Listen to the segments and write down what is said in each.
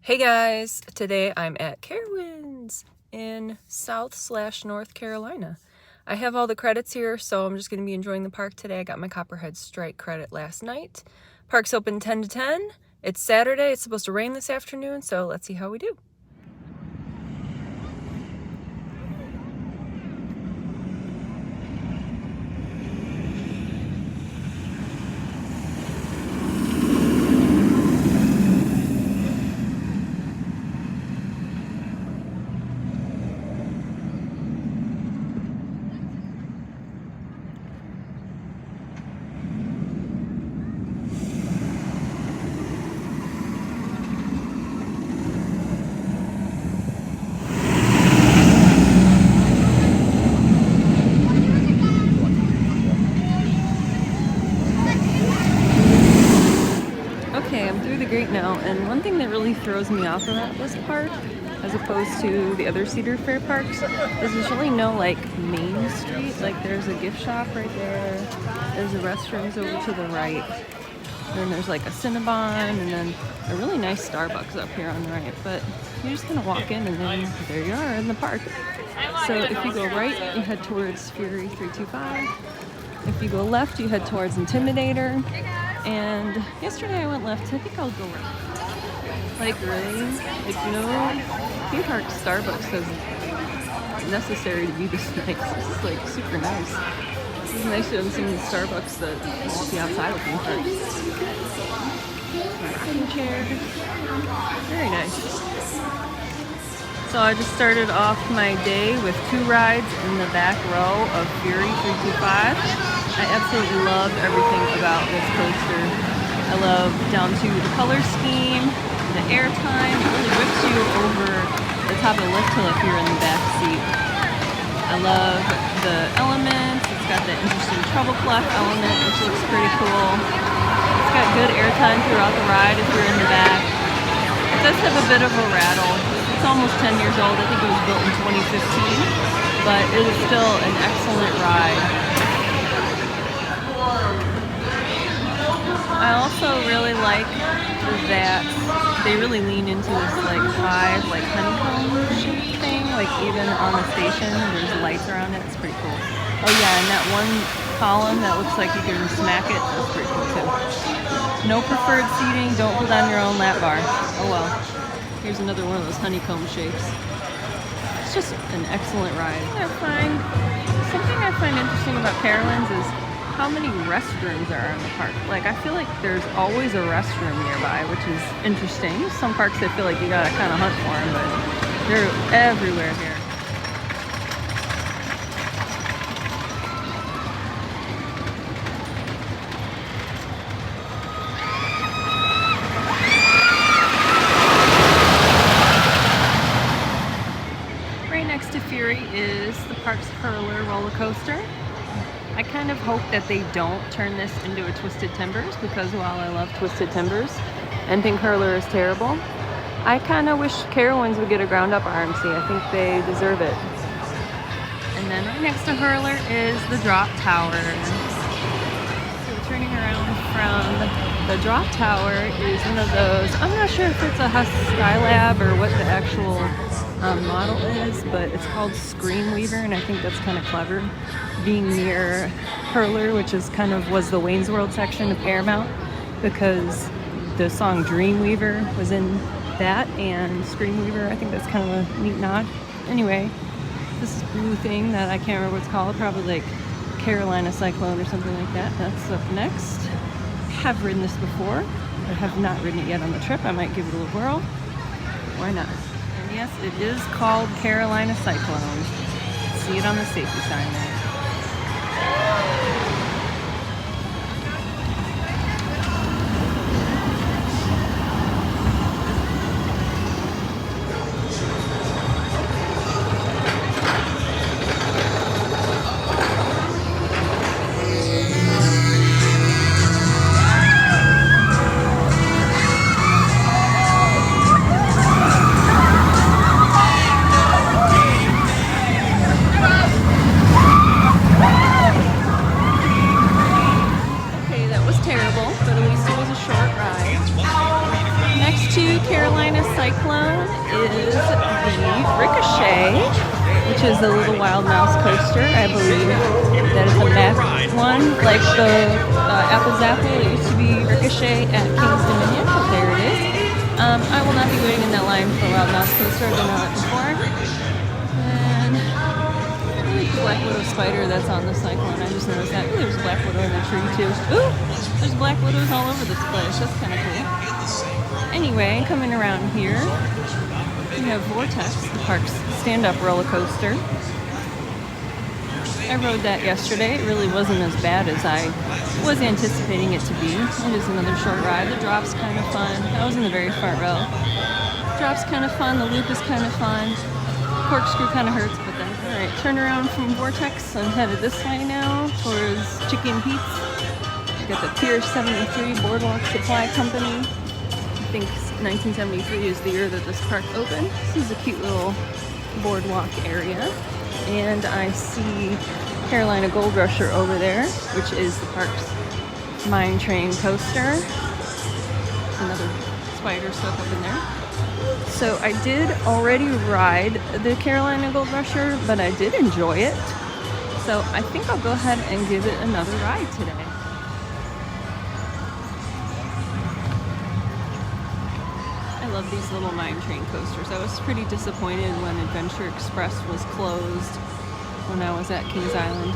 Hey guys, today I'm at Carowinds in South/North Carolina. I have all the credits here, so I'm just going to be enjoying the park today. I got my Copperhead Strike credit last night. Park's open 10 to 10. It's Saturday. It's supposed to rain this afternoon, so let's see how we do. Okay, I'm through the gate now, and one thing that really throws me off about this park, as opposed to the other Cedar Fair parks, is there's really no like main street. Like there's a gift shop right there, there's the restrooms over to the right, then there's like a Cinnabon, and then a really nice Starbucks up here on the right. But you're just gonna walk in, and then there you are in the park. So if you go right, you head towards Fury 325. If you go left, you head towards Intimidator. And yesterday I went left. I think I'll go right. Like really, like theme park Starbucks is necessary to be this nice. This is like super nice. This is nicer than some of the Starbucks that you see outside of theme parks. Rocking chair, very nice. So I just started off my day with 2 rides in the back row of Fury 325. I absolutely love everything about this coaster. I love down to the color scheme, the airtime. It really whips you over the top of the lift hill if you're in the back seat. I love the elements. It's got that interesting treble clef element, which looks pretty cool. It's got good airtime throughout the ride if you're in the back. It does have a bit of a rattle. It's almost 10 years old. I think it was built in 2015, but it is still an excellent ride. I also really like that they really lean into this like honeycomb shape thing. Like even on the station, there's lights around it. It's pretty cool. Oh yeah, and that one column that looks like you can smack it, that's pretty cool too. No preferred seating. Don't put on your own lap bar. Oh well. Here's another one of those honeycomb shapes. It's just an excellent ride. Something I find interesting about Carowinds is how many restrooms are in the park. Like I feel like there's always a restroom nearby, which is interesting. Some parks I feel like you gotta kind of hunt for them, but they're everywhere here. Right next to Fury is the park's Hurler roller coaster. I kind of hope that they don't turn this into a Twisted Timbers, because while I love Twisted Timbers and think Hurler is terrible, I kind of wish Carowinds would get a ground up RMC. I think they deserve it. And then right next to Hurler is the Drop Tower. So turning around from the Drop Tower is one of those, I'm not sure if it's a Husk Skylab or what the actual model is, but it's called Screenweaver, and I think that's kind of clever. Being near Hurler, which is was the Wayne's World section of Paramount, because the song Dreamweaver was in that, and Screenweaver, I think that's kind of a neat nod. Anyway, this blue thing that I can't remember what it's called, probably like Carolina Cyclone or something like that. That's up next. I have ridden this before, but have not ridden it yet on the trip. I might give it a little whirl. Why not? And yes, it is called Carolina Cyclone. See it on the safety sign there. Cyclone is the Ricochet, which is a little wild mouse coaster. I believe that it's a map one, like the Apple's Apple. It used to be Ricochet at King's Dominion, but there it is. I will not be waiting in that line for a wild mouse coaster. I've been on it before. And the Black Widow spider that's on the Cyclone. I just noticed that. Ooh, there's a Black Widow in the tree too. Ooh, there's Black Widows all over this place. That's kind of cool. Anyway, coming around here, we have Vortex, the park's stand-up roller coaster. I rode that yesterday. It really wasn't as bad as I was anticipating it to be. It is another short ride. The drop's kind of fun. I was in the very front row. Drop's kind of fun. The loop is kind of fun. Corkscrew kind of hurts, but then, all right, turn around from Vortex. I'm headed this way now towards Chicken Pete's. Got the Pier 73 Boardwalk Supply Company. I think 1973 is the year that this park opened. This is a cute little boardwalk area. And I see Carolina Gold Rusher over there, which is the park's mine train coaster. There's another spider stuck up in there. So I did already ride the Carolina Gold Rusher, but I did enjoy it. So I think I'll go ahead and give it another ride today. I love these little mine train coasters. I was pretty disappointed when Adventure Express was closed when I was at Kings Island.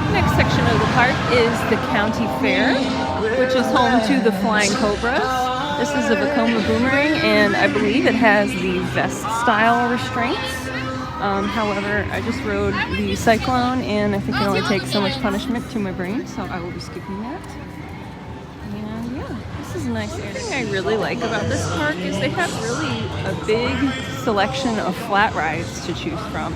The next section of the park is the County Fair, which is home to the Flying Cobras. This is a Vekoma boomerang, and I believe it has the vest-style restraints. However, I just rode the Cyclone, and I think it only takes so much punishment to my brain, so I will be skipping that. And yeah, this is a nice area. The thing I really like about this park is they have really a big selection of flat rides to choose from.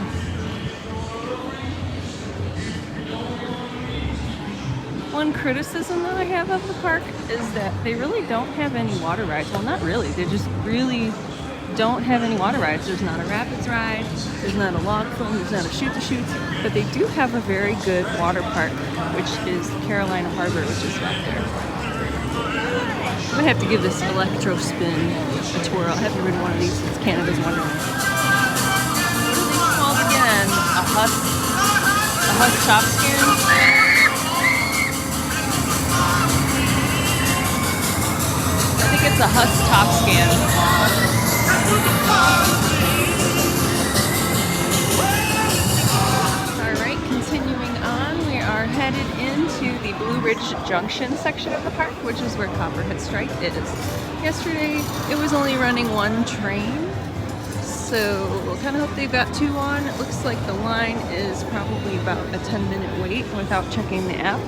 One criticism that I have of the park is that they really don't have any water rides. Well, not really. They just really don't have any water rides. There's not a rapids ride, there's not a log flume, there's not a shoot-the-chutes, but they do have a very good water park, which is Carolina Harbor, which is back there. I'm gonna have to give this electro spin a twirl. I haven't ridden one of these since Canada's Wonderland. What are these called again? A husk chop skin? I think it's a Husk top scan. Alright, continuing on, we are headed into the Blue Ridge Junction section of the park, which is where Copperhead Strike is. Yesterday, it was only running one train, so we'll kind of hope they've got two on. It looks like the line is probably about a 10-minute wait without checking the app.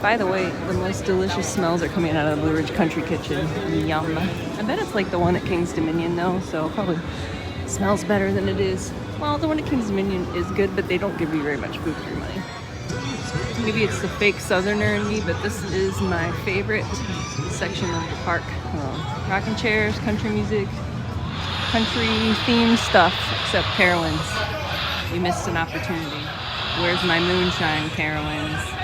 By the way, the most delicious smells are coming out of the Blue Ridge Country Kitchen. Yum. I bet it's like the one at King's Dominion though, so it probably smells better than it is. Well, the one at King's Dominion is good, but they don't give you very much food for your money. Maybe it's the fake Southerner in me, but this is my favorite section of the park. Rocking chairs, country music, country themed stuff, except Carowinds. You missed an opportunity. Where's my moonshine, Carowinds?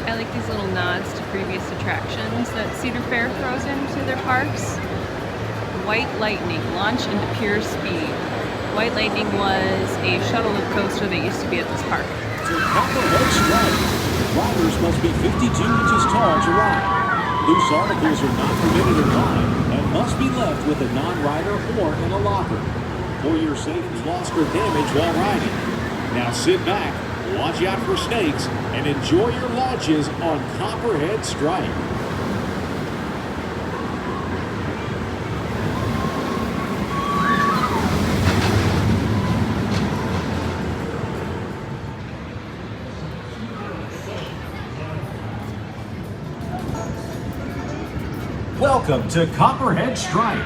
I like these little nods to previous attractions that Cedar Fair throws into their parks. White Lightning, launch into pure speed. White Lightning was a shuttle coaster that used to be at this park. To Copperhead Strike, riders must be 52 inches tall to ride. Loose articles are not permitted in line and must be left with a non-rider or in a locker. For your safety, lost or damage while riding. Now sit back, watch out for snakes, and enjoy your launches on Copperhead Strike. Welcome to Copperhead Strike.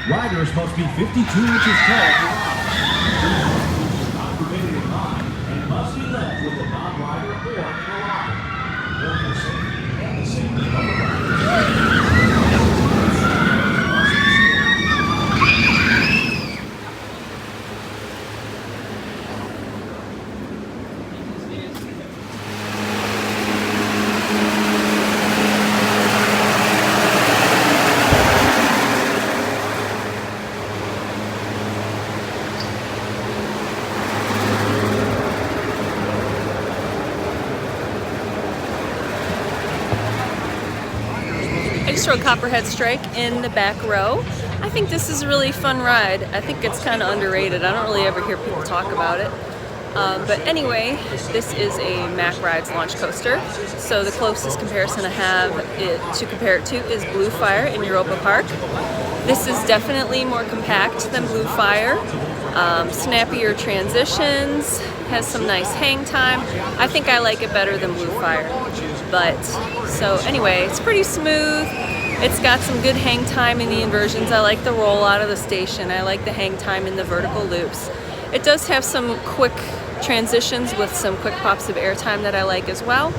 Riders must be 52 inches tall to ride. Not permitted in line and must be left with a non-rider or in a locker. For your safety and the safety of the just rode Copperhead Strike in the back row. I think this is a really fun ride. I think it's kind of underrated. I don't really ever hear people talk about it. But anyway, this is a Mack Rides launch coaster. So the closest comparison I have to compare it to is Blue Fire in Europa Park. This is definitely more compact than Blue Fire. Snappier transitions, has some nice hang time. I think I like it better than Blue Fire. But, so anyway, it's pretty smooth. It's got some good hang time in the inversions. I like the roll out of the station. I like the hang time in the vertical loops. It does have some quick transitions with some quick pops of airtime that I like as well.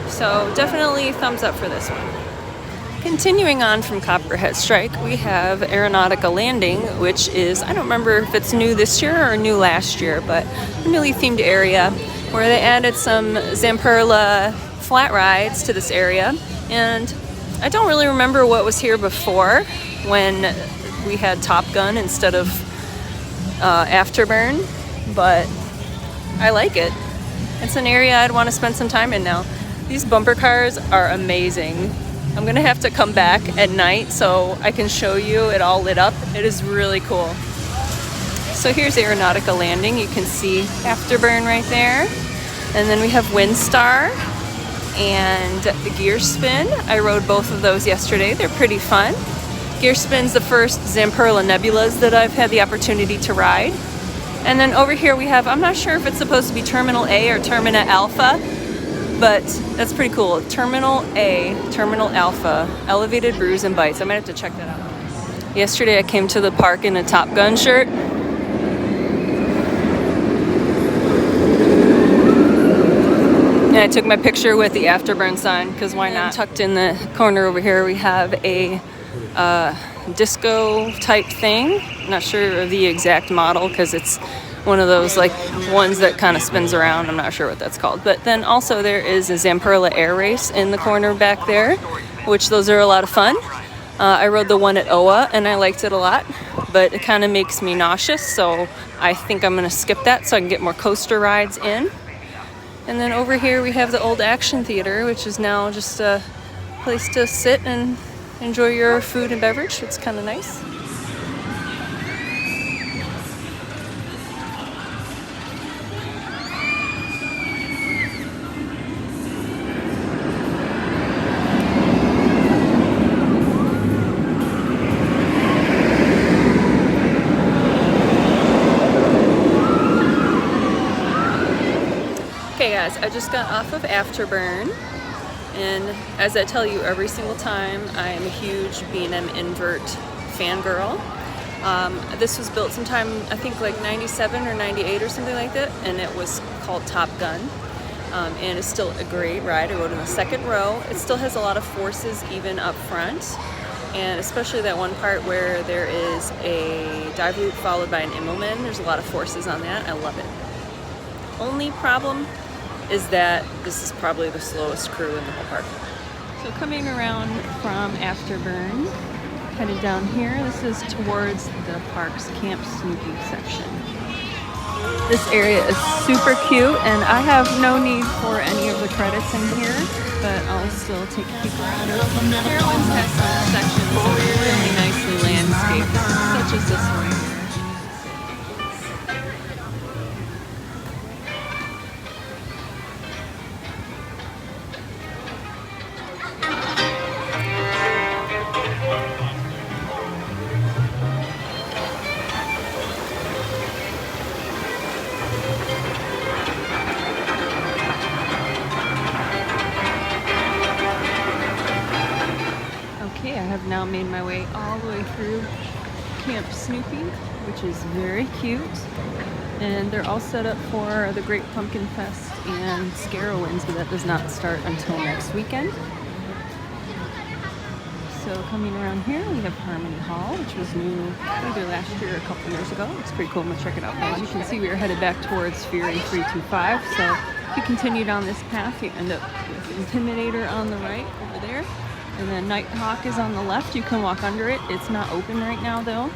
So definitely thumbs up for this one. Continuing on from Copperhead Strike, we have Aeronautica Landing, which is, I don't remember if it's new this year or new last year, but a newly themed area where they added some Zamperla flat rides to this area. And I don't really remember what was here before when we had Top Gun instead of Afterburn, but I like it. It's an area I'd want to spend some time in now. These bumper cars are amazing. I'm gonna have to come back at night so I can show you it all lit up. It is really cool. So here's Aeronautica Landing. You can see Afterburn right there. And then we have Windstar and the Gear Spin. I rode both of those yesterday. They're pretty fun. Gear Spin's the first Zamperla Nebulas that I've had the opportunity to ride. And then over here we have, I'm not sure if it's supposed to be Terminal A or Termina Alpha, but that's pretty cool. Terminal A, Terminal Alpha, Elevated Brews and Bites. I might have to check that out. Yesterday I came to the park in a Top Gun shirt. And I took my picture with the Afterburn sign, because why not? Tucked in the corner over here we have a disco type thing. I'm not sure of the exact model because it's one of those like ones that kind of spins around. I'm not sure what that's called. But then also there is a Zamperla Air Race in the corner back there, which those are a lot of fun. I rode the one at OA and I liked it a lot, but it kind of makes me nauseous, so I think I'm going to skip that so I can get more coaster rides in. And then over here we have the old Action Theater, which is now just a place to sit and enjoy your food and beverage. It's kind of nice. Okay guys, I just got off of Afterburn, and as I tell you every single time, I am a huge B&M invert fangirl. This was built sometime, I think like 97 or 98 or something like that, and it was called Top Gun. And it's still a great ride. I rode in the second row. It still has a lot of forces even up front, and especially that one part where there is a dive loop followed by an Immelman. There's a lot of forces on that. I love it. Only problem is that this is probably the slowest crew in the whole park. So coming around from Afterburn, headed down here, this is towards the park's Camp Snoopy section. This area is super cute, and I have no need for any of the credits in here, but I'll still take a peek around it. Carowinds has some sections really nicely landscaped, such as this one here. Okay, I have now made my way all the way through Camp Snoopy, which is very cute. And they're all set up for the Great Pumpkin Fest and Carowinds, but that does not start until next weekend. So coming around here, we have Harmony Hall, which was new either last year or a couple years ago. It's pretty cool. I'm gonna check it out. As you can see, we are headed back towards Fury 325. So if you continue down this path, you end up with Intimidator on the right over there. And then Nighthawk is on the left. You can walk under it. It's not open right now though.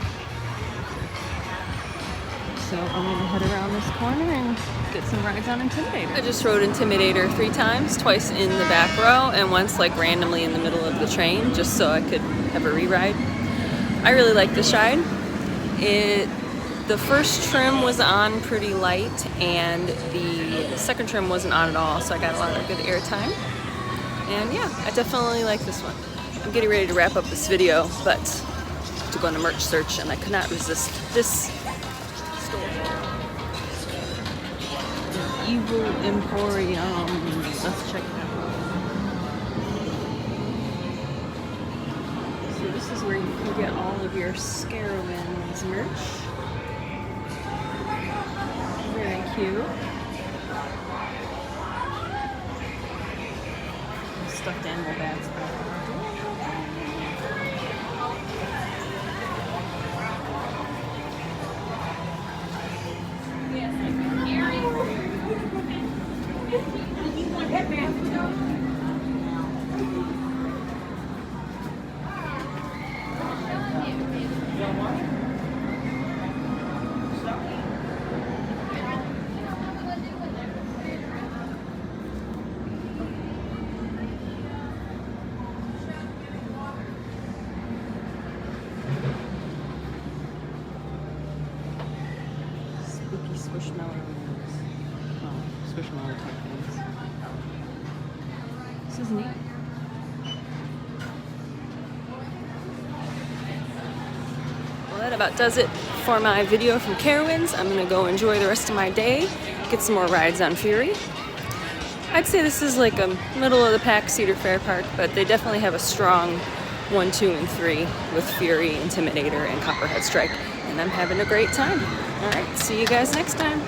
So I'm gonna head around this corner and get some rides on Intimidator. I just rode Intimidator 3 times, twice in the back row and once like randomly in the middle of the train, just so I could have a re-ride. I really like this ride. The first trim was on pretty light and the second trim wasn't on at all, so I got a lot of good air time. And yeah, I definitely like this one. I'm getting ready to wrap up this video, but I have to go on a merch search and I could not resist this store. Evil Emporium. Let's check it out. So this is where you can get all of your Carowinds merch. Very cute. Stuffed animal bags. Spooky squishmallows. Oh, squishmallow type things. This is neat. Well, that about does it for my video from Carowinds. I'm gonna go enjoy the rest of my day, get some more rides on Fury. I'd say this is like a middle of the pack Cedar Fair park, but they definitely have a strong 1, 2, and 3 with Fury, Intimidator, and Copperhead Strike, and I'm having a great time. All right, see you guys next time.